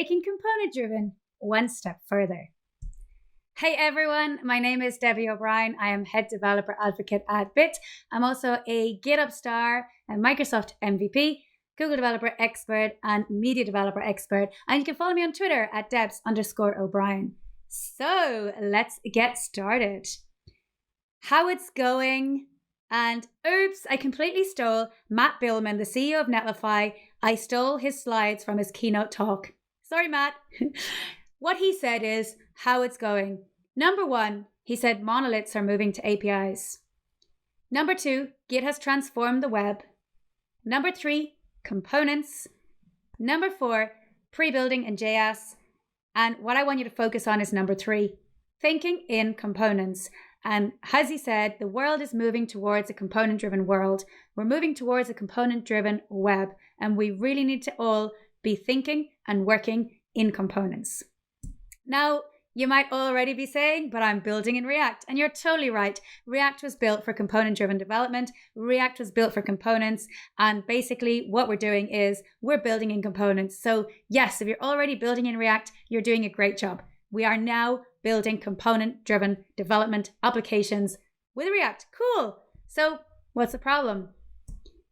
taking component-driven one step further. Hey everyone, my name is Debbie O'Brien. I am Head Developer Advocate at Bit. I'm also a GitHub star, a Microsoft MVP, Google Developer Expert, and Media Developer Expert. And you can follow me on Twitter at Debs_O'Brien. So let's get started. How it's going. And oops, I completely stole Matt Billman, the CEO of Netlify. I stole his slides from his keynote talk. Sorry, Matt. What he said is how it's going. Number 1, he said monoliths are moving to APIs. Number 2, Git has transformed the web. Number 3, components. Number 4, pre-building in JS. And what I want you to focus on is number 3, thinking in components. And as he said, the world is moving towards a component-driven world. We're moving towards a component-driven web. And we really need to all be thinking and working in components. Now, you might already be saying, but I'm building in React. And you're totally right. React was built for component-driven development. React was built for components. And basically what we're doing is we're building in components. So yes, if you're already building in React, you're doing a great job. We are now building component-driven development applications with React. Cool. So what's the problem?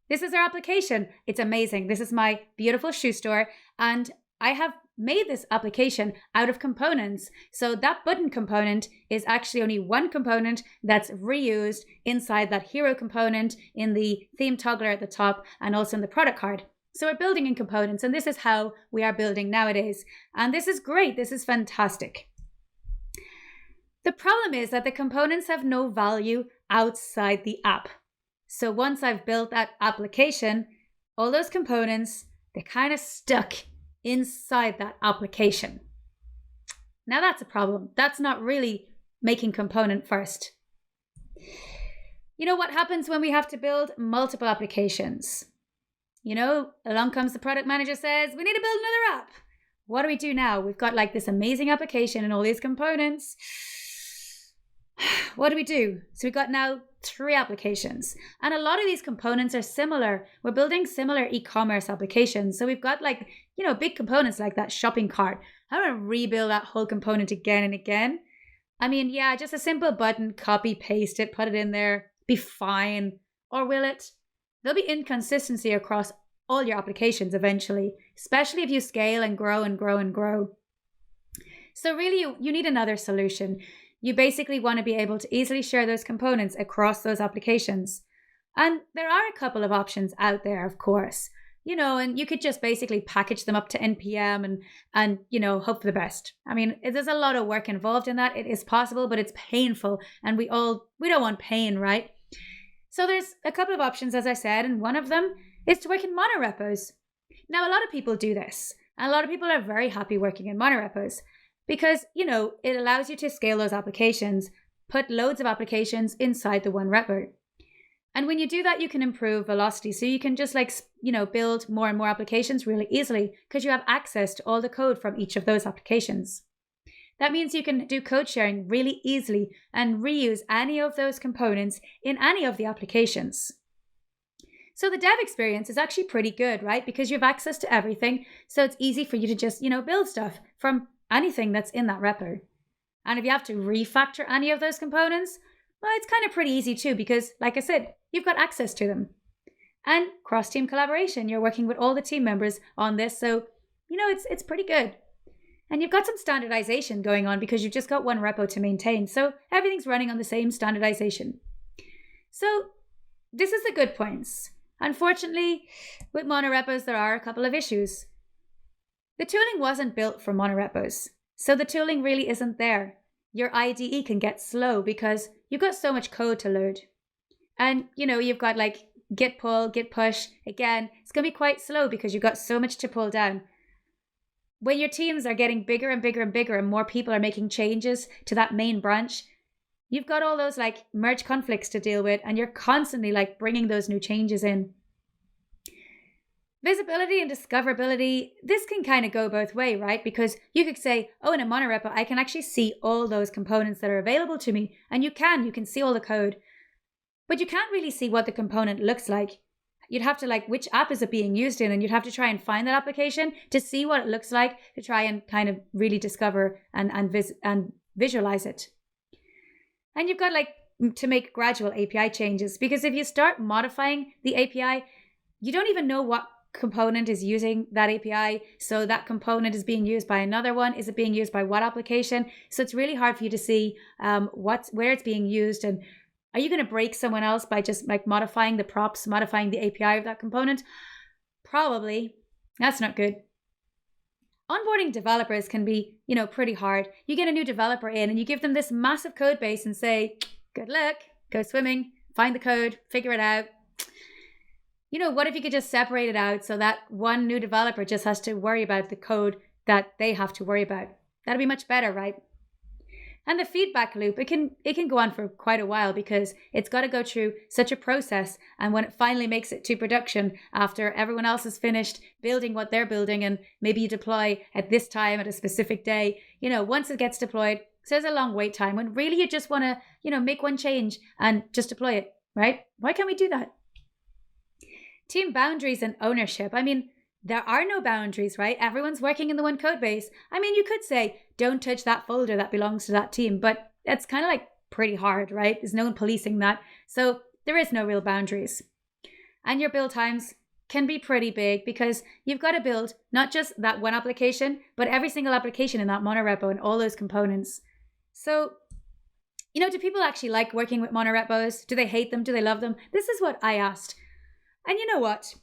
This is our application. It's amazing. This is my beautiful shoe store. And I have made this application out of components. So that button component is actually only one component that's reused inside that hero component, in the theme toggler at the top, and also in the product card. So we're building in components, and this is how we are building nowadays. And this is great. This is fantastic. The problem is that the components have no value outside the app. So once I've built that application, all those components, they're kind of stuck inside that application. Now that's a problem. That's not really making component first. You know what happens when we have to build multiple applications? You know, along comes the product manager, says, we need to build another app. What do we do now? We've got like this amazing application and all these components. What do we do? So we've got now 3 applications. And a lot of these components are similar. We're building similar e-commerce applications. So we've got like, you know, big components like that shopping cart. I don't want to rebuild that whole component again and again. I mean, yeah, just a simple button, copy, paste it, put it in there, be fine. Or will it? There'll be inconsistency across all your applications eventually, especially if you scale and grow and grow and grow. So really, you need another solution. You basically want to be able to easily share those components across those applications. And there are a couple of options out there, of course, you know, and you could just basically package them up to NPM and you know, hope for the best. I mean, there's a lot of work involved in that. It is possible, but it's painful. And we don't want pain, right? So there's a couple of options, as I said, and one of them is to work in monorepos. Now, a lot of people do this. And a lot of people are very happy working in monorepos. Because, you know, it allows you to scale those applications, put loads of applications inside the one repo. And when you do that, you can improve velocity. So you can just like, you know, build more and more applications really easily because you have access to all the code from each of those applications. That means you can do code sharing really easily and reuse any of those components in any of the applications. So the dev experience is actually pretty good, right? Because you have access to everything. So it's easy for you to just, you know, build stuff from anything that's in that repo. And if you have to refactor any of those components, well, it's kind of pretty easy too, because like I said, you've got access to them. And cross-team collaboration, you're working with all the team members on this. So, you know, it's pretty good. And you've got some standardization going on because you've just got one repo to maintain. So everything's running on the same standardization. So this is the good points. Unfortunately, with monorepos, there are a couple of issues. The tooling wasn't built for monorepos, so the tooling really isn't there. Your IDE can get slow because you've got so much code to load. And, you know, you've got like git pull, git push. Again, it's going to be quite slow because you've got so much to pull down. When your teams are getting bigger and bigger and bigger and more people are making changes to that main branch, you've got all those like merge conflicts to deal with, and you're constantly like bringing those new changes in. Visibility and discoverability, this can kind of go both ways, right? Because you could say, oh, in a monorepo, I can actually see all those components that are available to me. And you can see all the code. But you can't really see what the component looks like. you'd have to like, which app is it being used in? And you'd have to try and find that application to see what it looks like, to try and kind of really discover and visualize it. And you've got like to make gradual API changes, because if you start modifying the API, you don't even know what component is using that API. So that component is being used by another one. Is it being used by what application? So it's really hard for you to see where it's being used. And are you going to break someone else by just like modifying the props, modifying the API of that component? Probably. That's not good. Onboarding developers can be, pretty hard. You get a new developer in and you give them this massive code base and say, good luck, go swimming, find the code, figure it out. What if you could just separate it out so that one new developer just has to worry about the code that they have to worry about? That'd be much better, right? And the feedback loop, it can go on for quite a while, because it's got to go through such a process. And when it finally makes it to production, after everyone else has finished building what they're building, and maybe you deploy at this time at a specific day, once it gets deployed, so there's a long wait time when really you just want to, make one change and just deploy it, right? Why can't we do that? Team boundaries and ownership. There are no boundaries, right? Everyone's working in the one code base. You could say, don't touch that folder that belongs to that team, but that's kind of like pretty hard, right? There's no one policing that. So there is no real boundaries. And your build times can be pretty big, because you've got to build not just that one application, but every single application in that monorepo and all those components. So, do people actually like working with monorepos? Do they hate them? Do they love them? This is what I asked. And you know what?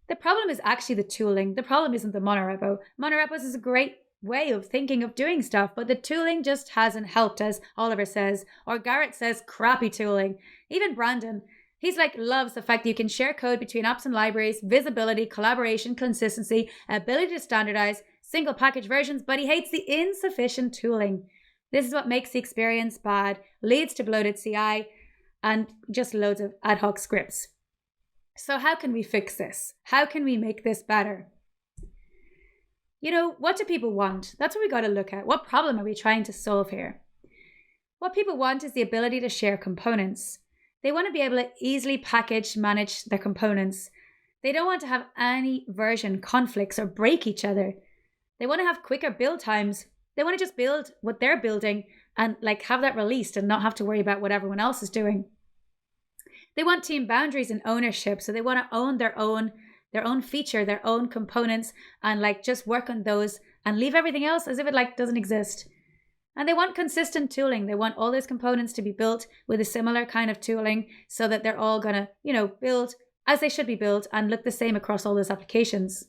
The problem is actually the tooling. The problem isn't the monorepo. Monorepos is a great way of thinking of doing stuff, but the tooling just hasn't helped, as Oliver says, or Garrett says, crappy tooling. Even Brandon, he's like, loves the fact that you can share code between apps and libraries, visibility, collaboration, consistency, ability to standardize, single package versions, but he hates the insufficient tooling. This is what makes the experience bad, leads to bloated CI, and just loads of ad hoc scripts. So how can we fix this? How can we make this better? What do people want? That's what we got to look at. What problem are we trying to solve here? What people want is the ability to share components. They want to be able to easily package, manage their components. They don't want to have any version conflicts or break each other. They want to have quicker build times. They want to just build what they're building and have that released and not have to worry about what everyone else is doing. They want team boundaries and ownership. So they want to own their own feature, their own components, and just work on those and leave everything else as if it doesn't exist. And they want consistent tooling. They want all those components to be built with a similar kind of tooling, so that they're all going to, build as they should be built and look the same across all those applications.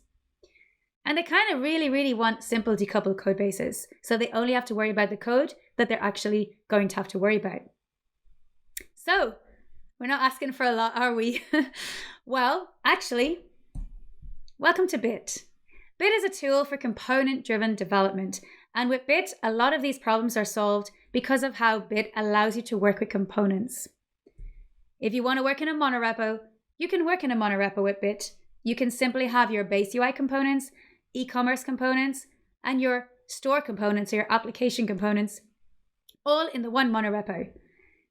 And they kind of really, really want simple decoupled code bases. So they only have to worry about the code that they're actually going to have to worry about. So we're not asking for a lot, are we? Well, actually, welcome to Bit. Bit is a tool for component-driven development. And with Bit, a lot of these problems are solved because of how Bit allows you to work with components. If you want to work in a monorepo, you can work in a monorepo with Bit. You can simply have your base UI components, e-commerce components, and your store components or your application components all in the one monorepo.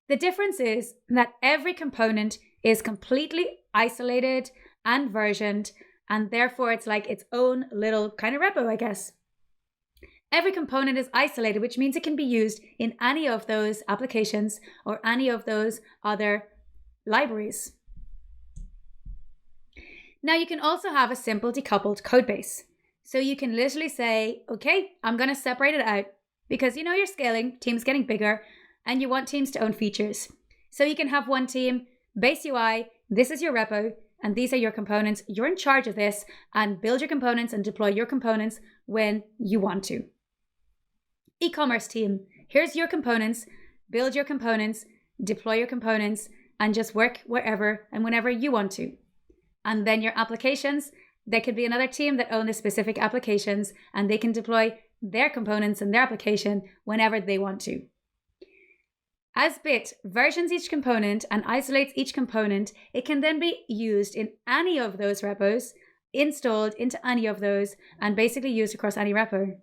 The difference is that every component is completely isolated and versioned, and therefore it's like its own little kind of repo, I guess. Every component is isolated, which means it can be used in any of those applications or any of those other libraries. Now you can also have a simple decoupled code base. So you can literally say, okay, I'm going to separate it out because you're scaling, teams getting bigger, and you want teams to own features. So you can have one team, base UI, this is your repo, and these are your components. You're in charge of this, and build your components and deploy your components when you want to. E-commerce team, here's your components, build your components, deploy your components, and just work wherever and whenever you want to. And then your applications, there could be another team that own the specific applications, and they can deploy their components and their application whenever they want to. As Bit versions each component and isolates each component, it can then be used in any of those repos, installed into any of those, and basically used across any repo.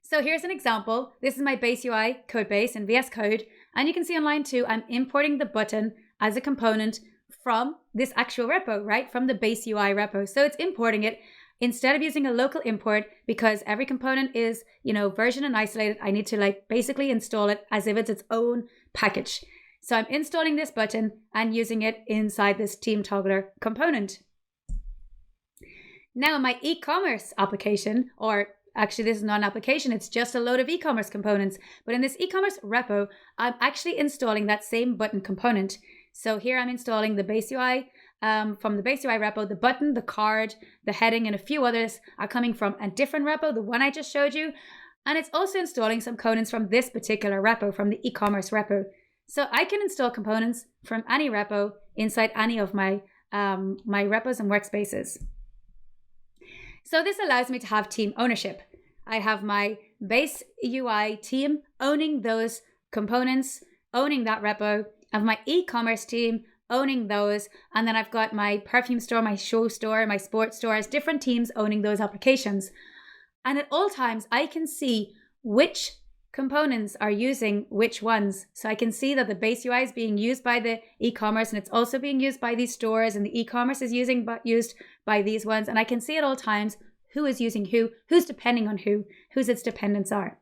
So here's an example. This is my base UI code base in VS Code, and you can see on line 2, I'm importing the button as a component from this actual repo, right? From the base UI repo. So it's importing it instead of using a local import, because every component is, version and isolated. I need to basically install it as if it's its own package. So I'm installing this button and using it inside this Team Toggler component. Now in my e-commerce application, or actually this is not an application, it's just a load of e-commerce components. But in this e-commerce repo, I'm actually installing that same button component. So here I'm installing the base UI. From the base UI repo, the button, the card, the heading, and a few others are coming from a different repo, the one I just showed you. And it's also installing some components from this particular repo, from the e-commerce repo. So I can install components from any repo inside any of my repos and workspaces. So this allows me to have team ownership. I have my base UI team owning those components, owning that repo. I have my e-commerce team owning those. And then I've got my perfume store, my show store, my sports stores, different teams owning those applications. And at all times, I can see which components are using which ones. So I can see that the base UI is being used by the e-commerce, and it's also being used by these stores, and the e-commerce is used by these ones. And I can see at all times who is using who's depending on whose its dependents are.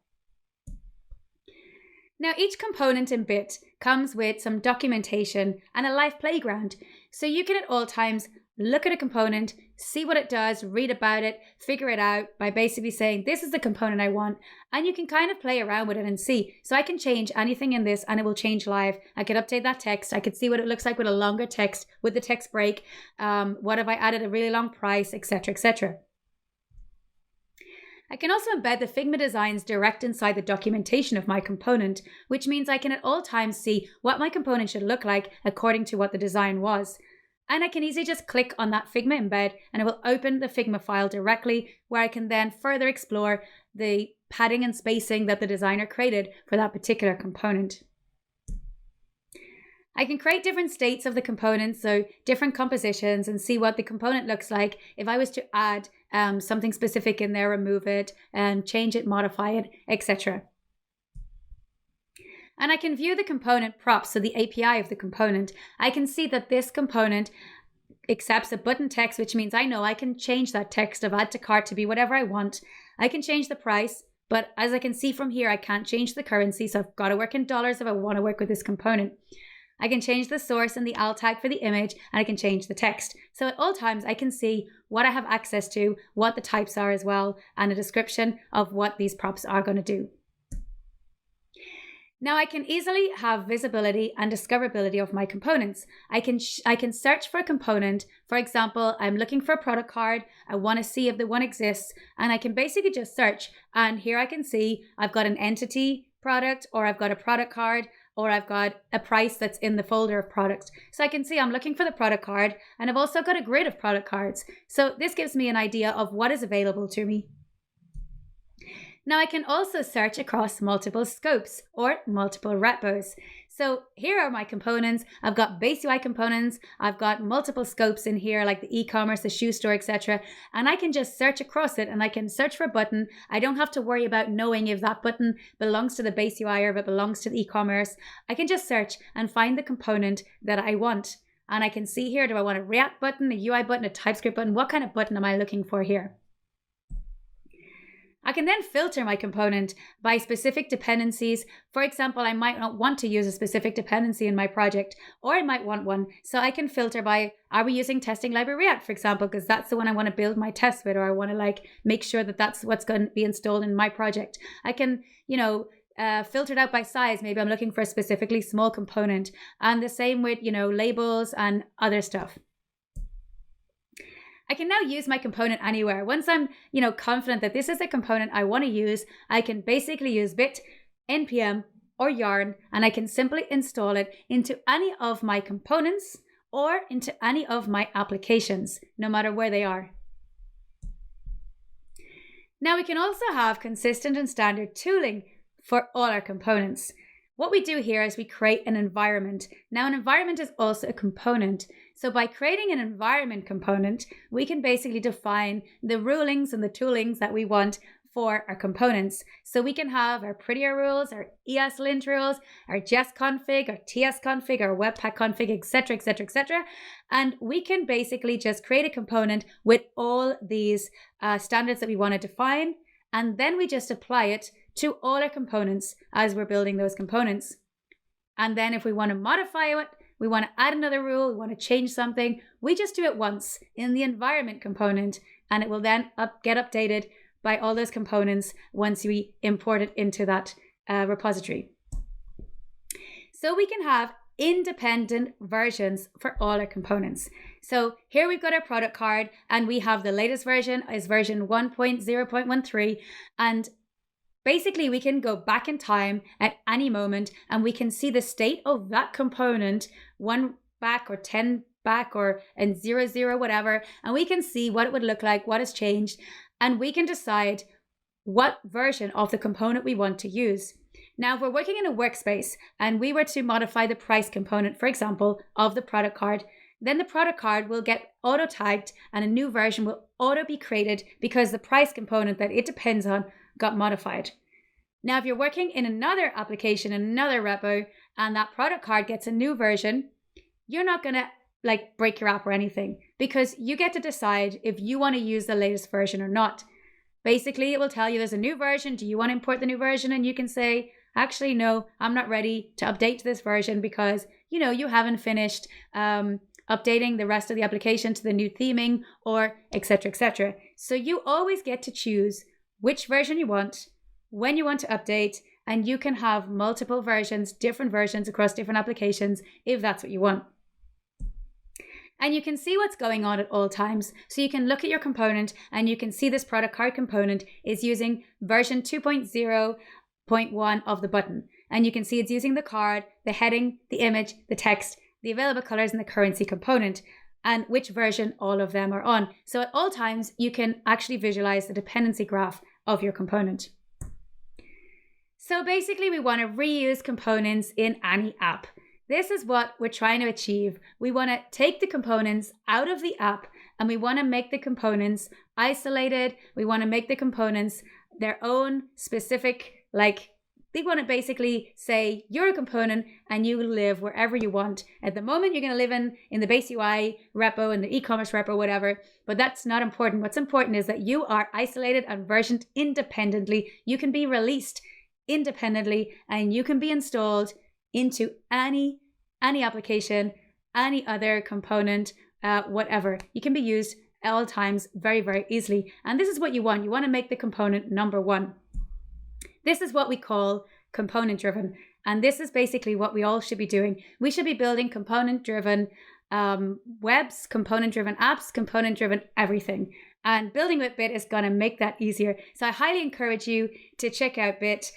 Now, each component in Bit comes with some documentation and a live playground. So you can at all times look at a component, see what it does, read about it, figure it out by basically saying, this is the component I want. And you can kind of play around with it and see. So I can change anything in this and it will change live. I could update that text. I could see what it looks like with a longer text, with the text break. What if I added a really long price, etc., etc. I can also embed the Figma Designs direct inside the documentation of my component, which means I can at all times see what my component should look like according to what the design was. And I can easily just click on that Figma embed and it will open the Figma file directly, where I can then further explore the padding and spacing that the designer created for that particular component. I can create different states of the components, so different compositions, and see what the component looks like if I was to add something specific in there, remove it, change it, modify it, etc. And I can view the component props, so the API of the component. I can see that this component accepts a button text, which means I know I can change that text of add to cart to be whatever I want. I can change the price, but as I can see from here, I can't change the currency, so I've got to work in dollars if I want to work with this component. I can change the source and the alt tag for the image, and I can change the text. So at all times, I can see what I have access to, what the types are as well, and a description of what these props are going to do. Now I can easily have visibility and discoverability of my components. I can search for a component. For example, I'm looking for a product card. I want to see if the one exists, and I can basically just search. And here I can see I've got an entity product, or I've got a product card, or I've got a price that's in the folder of products. So I can see I'm looking for the product card, and I've also got a grid of product cards. So this gives me an idea of what is available to me. Now I can also search across multiple scopes or multiple repos. So here are my components. I've got base UI components. I've got multiple scopes in here, like the e-commerce, the shoe store, etc. And I can just search across it, and I can search for a button. I don't have to worry about knowing if that button belongs to the base UI or if it belongs to the e-commerce. I can just search and find the component that I want. And I can see here, do I want a React button, a UI button, a TypeScript button? What kind of button am I looking for here? I can then filter my component by specific dependencies. For example, I might not want to use a specific dependency in my project, or I might want one. So I can filter by, are we using testing library React, for example, because that's the one I want to build my tests with, or I want to make sure that that's what's going to be installed in my project. I can, filter it out by size. Maybe I'm looking for a specifically small component, and the same with, labels and other stuff. I can now use my component anywhere. Once I'm, confident that this is a component I want to use, I can basically use Bit, npm, or yarn, and I can simply install it into any of my components or into any of my applications, no matter where they are. Now we can also have consistent and standard tooling for all our components. What we do here is we create an environment. Now, an environment is also a component. So by creating an environment component, we can basically define the rulings and the toolings that we want for our components. So we can have our prettier rules, our ESLint rules, our JS config, our TS config, our Webpack config, etc., etc., etc. And we can basically just create a component with all these standards that we want to define. And then we just apply it to all our components as we're building those components. And then if we want to modify it, we want to add another rule, we want to change something, we just do it once in the environment component, and it will then get updated by all those components once we import it into that repository. So we can have independent versions for all our components. So here we've got our product card, and we have the latest version is version 1.0.13, and basically we can go back in time at any moment and we can see the state of that component, 1 back or 10 back or in 00 whatever, and we can see what it would look like, what has changed, and we can decide what version of the component we want to use. Now, if we're working in a workspace and we were to modify the price component, for example, of the product card, then the product card will get auto tagged and a new version will auto be created because the price component that it depends on got modified. Now, if you're working in another application, in another repo, and that product card gets a new version, you're not going to break your app or anything, because you get to decide if you want to use the latest version or not. Basically, it will tell you there's a new version. Do you want to import the new version? And you can say, actually, no, I'm not ready to update to this version because, you haven't finished updating the rest of the application to the new theming or etc., etc. So you always get to choose which version you want, when you want to update, and you can have multiple versions, different versions across different applications if that's what you want. And you can see what's going on at all times. So you can look at your component and you can see this product card component is using version 2.0.1 of the button. And you can see it's using the card, the heading, the image, the text, the available colors, and the currency component, and which version all of them are on. So at all times, you can actually visualize the dependency graph of your component. So basically, we want to reuse components in any app. This is what we're trying to achieve. We want to take the components out of the app and we want to make the components isolated. We want to make the components their own specific, they want to basically say you're a component and you live wherever you want. At the moment, you're going to live in the base UI repo, in the e-commerce repo, whatever, but that's not important. What's important is that you are isolated and versioned independently. You can be released independently and you can be installed into any application, any other component, whatever. You can be used at all times very, very easily. And this is what you want. You want to make the component number one. This is what we call component driven. And this is basically what we all should be doing. We should be building component driven webs, component driven apps, component driven everything. And building with Bit is going to make that easier. So I highly encourage you to check out Bit,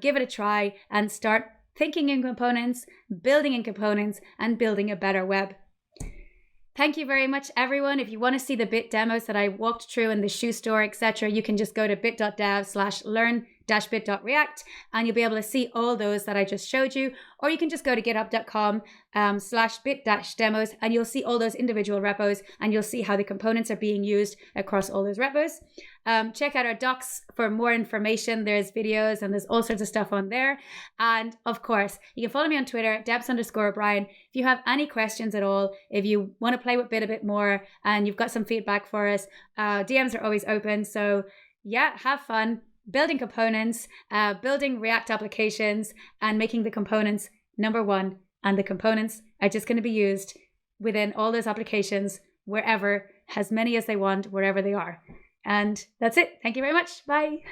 give it a try and start thinking in components, building in components, and building a better web. Thank you very much, everyone. If you want to see the Bit demos that I walked through in the shoe store, etc., you can just go to bit.dev/learn-bit.react and you'll be able to see all those that I just showed you. Or you can just go to github.com/bit-demos and you'll see all those individual repos and you'll see how the components are being used across all those repos. Check out our docs for more information. There's videos and there's all sorts of stuff on there. And of course, you can follow me on Twitter, Debs_O'Brien. If you have any questions at all, if you want to play with Bit a bit more and you've got some feedback for us, DMs are always open. So yeah, have fun building components, building React applications and making the components number one. And the components are just going to be used within all those applications, wherever, as many as they want, wherever they are. And that's it. Thank you very much. Bye.